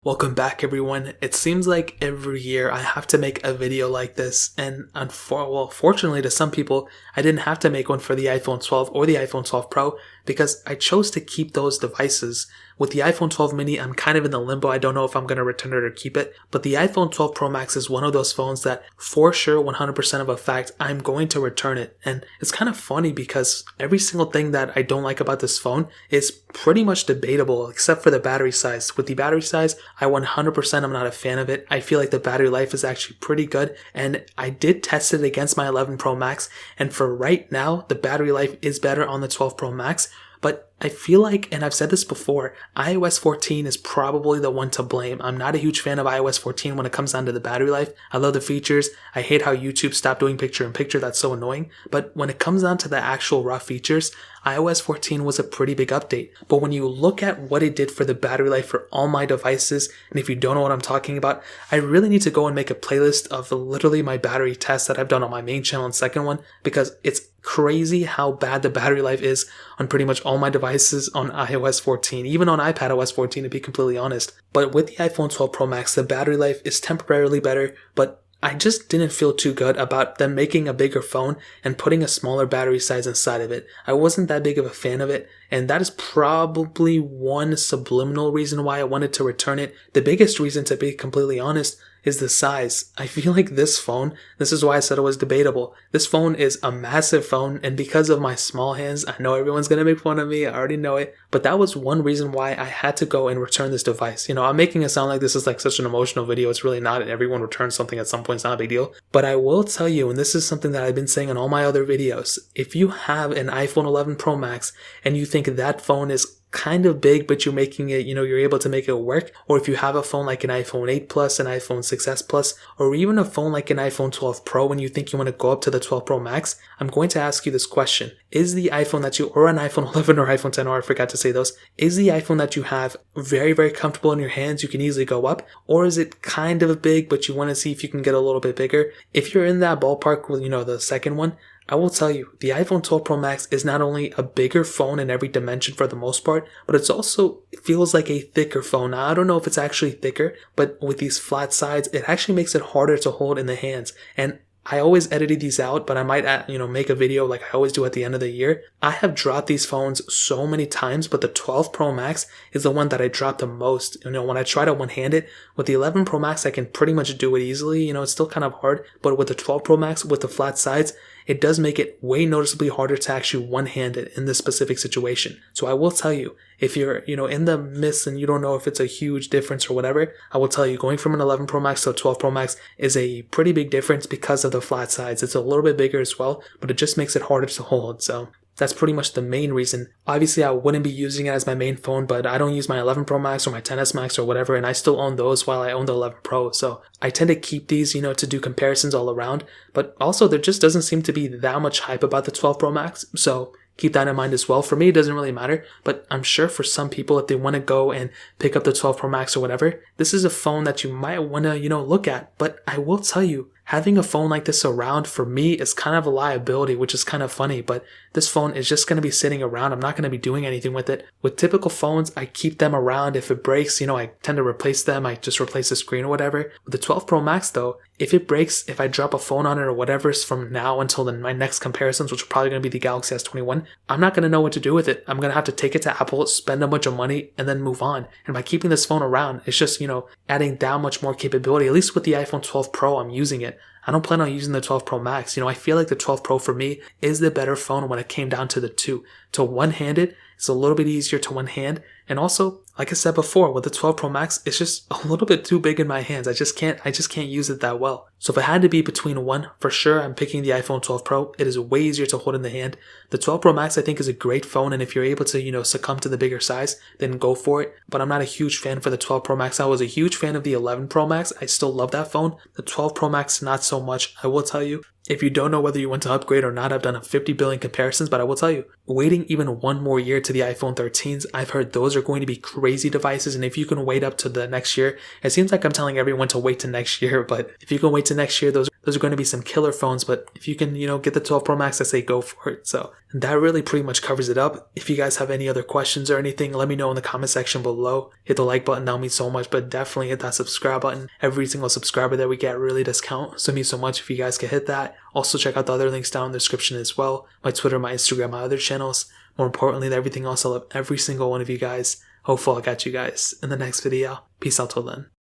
Welcome back everyone. It seems like every year I have to make a video like this, and fortunately to some people, I didn't have to make one for the iPhone 12 or the iPhone 12 Pro because I chose to keep those devices. With the iPhone 12 mini, I'm kind of in the limbo. I don't know if I'm going to return it or keep it, but the iPhone 12 Pro Max is one of those phones that for sure 100% of a fact I'm going to return it. And it's kind of funny because every single thing that I don't like about this phone is pretty much debatable except for the battery size. With the battery size, I 100% am not a fan of it. I feel like the battery life is actually pretty good, and I did test it against my 11 Pro Max, and for right now, the battery life is better on the 12 Pro Max. But I feel like, and I've said this before, iOS 14 is probably the one to blame. I'm not a huge fan of iOS 14 when it comes down to the battery life. I love the features. I hate how YouTube stopped doing picture-in-picture. That's so annoying. But when it comes down to the actual raw features, iOS 14 was a pretty big update. But when you look at what it did for the battery life for all my devices, and if you don't know what I'm talking about, I really need to go and make a playlist of literally my battery tests that I've done on my main channel and second one, because it's crazy how bad the battery life is on pretty much all my devices on iOS 14, even on iPadOS 14 to be completely honest. But with the iPhone 12 Pro Max, the battery life is temporarily better, but I just didn't feel too good about them making a bigger phone and putting a smaller battery size inside of it. I wasn't that big of a fan of it, and that is probably one subliminal reason why I wanted to return it. The biggest reason, to be completely honest, is the size. I feel like this phone, this is why I said it was debatable. This phone is a massive phone, and because of my small hands, I know everyone's gonna make fun of me, I already know it, but that was one reason why I had to go and return this device. You know, I'm making it sound like this is like such an emotional video. It's really not. Everyone returns something at some point. It's not a big deal. But I will tell you, and this is something that I've been saying in all my other videos, if you have an iPhone 11 Pro Max and you think that phone is kind of big, but you're making it, you're able to make it work, or if you have a phone like an iPhone 8 Plus, an iPhone 6s Plus, or even a phone like an iPhone 12 Pro and you think you want to go up to the 12 Pro Max, I'm going to ask you this question. Is the iPhone that you, or an iPhone 11 or iPhone 10, or I forgot to say those, is the iPhone that you have very, very comfortable in your hands, you can easily go up, or is it kind of big, but you want to see if you can get a little bit bigger? If you're in that ballpark with, the second one, I will tell you, the iPhone 12 Pro Max is not only a bigger phone in every dimension for the most part, but it feels like a thicker phone. Now, I don't know if it's actually thicker, but with these flat sides, it actually makes it harder to hold in the hands. And I always edited these out, but I might, make a video like I always do at the end of the year. I have dropped these phones so many times, but the 12 Pro Max is the one that I dropped the most. When I try to one-hand it, with the 11 Pro Max, I can pretty much do it easily. It's still kind of hard, but with the 12 Pro Max, with the flat sides, it does make it way noticeably harder to actually one-hand it in this specific situation. So I will tell you, if you're, in the midst and you don't know if it's a huge difference or whatever, I will tell you, going from an 11 Pro Max to a 12 Pro Max is a pretty big difference because of the flat sides. It's a little bit bigger as well, but it just makes it harder to hold. So that's pretty much the main reason. Obviously, I wouldn't be using it as my main phone, but I don't use my 11 Pro Max or my 10s Max or whatever, and I still own those while I own the 11 Pro. So I tend to keep these, to do comparisons all around. But also, there just doesn't seem to be that much hype about the 12 Pro Max. So keep that in mind as well. For me, it doesn't really matter, but I'm sure for some people, if they want to go and pick up the 12 Pro Max or whatever, this is a phone that you might want to, look at. But I will tell you, having a phone like this around for me is kind of a liability, which is kind of funny, but this phone is just going to be sitting around. I'm not going to be doing anything with it. With typical phones, I keep them around. If it breaks, I tend to replace them. I just replace the screen or whatever. With the 12 Pro Max though, if it breaks, if I drop a phone on it or whatever, from now until my next comparisons, which are probably going to be the Galaxy S21, I'm not going to know what to do with it. I'm going to have to take it to Apple, spend a bunch of money, and then move on. And by keeping this phone around, it's just, adding that much more capability. At least with the iPhone 12 Pro, I'm using it. I don't plan on using the 12 Pro Max. I feel like the 12 Pro for me is the better phone when it came down to the two. To one-hand it, it's a little bit easier to one hand. And also, like I said before, with the 12 Pro Max, it's just a little bit too big in my hands. I just can't use it that well. So if it had to be between one, for sure I'm picking the iPhone 12 Pro. It is way easier to hold in the hand. The 12 Pro Max I think is a great phone, and if you're able to, succumb to the bigger size, then go for it. But I'm not a huge fan for the 12 Pro Max. I was a huge fan of the 11 Pro Max. I still love that phone. The 12 Pro Max, not so much. I will tell you, if you don't know whether you want to upgrade or not, I've done a 50 billion comparisons, but I will tell you, waiting even one more year to the iPhone 13s, I've heard those are going to be crazy devices, and if you can wait up to the next year, it seems like I'm telling everyone to wait to next year, but if you can wait to next year, those those are going to be some killer phones. But if you can, get the 12 Pro Max, I say go for it. So that really pretty much covers it up. If you guys have any other questions or anything, let me know in the comment section below. Hit the like button, that'll mean so much, but definitely hit that subscribe button. Every single subscriber that we get really does count, so it means so much if you guys can hit that. Also check out the other links down in the description as well. My Twitter, my Instagram, my other channels. More importantly than everything else, I love every single one of you guys. Hopefully I'll catch you guys in the next video. Peace out till then.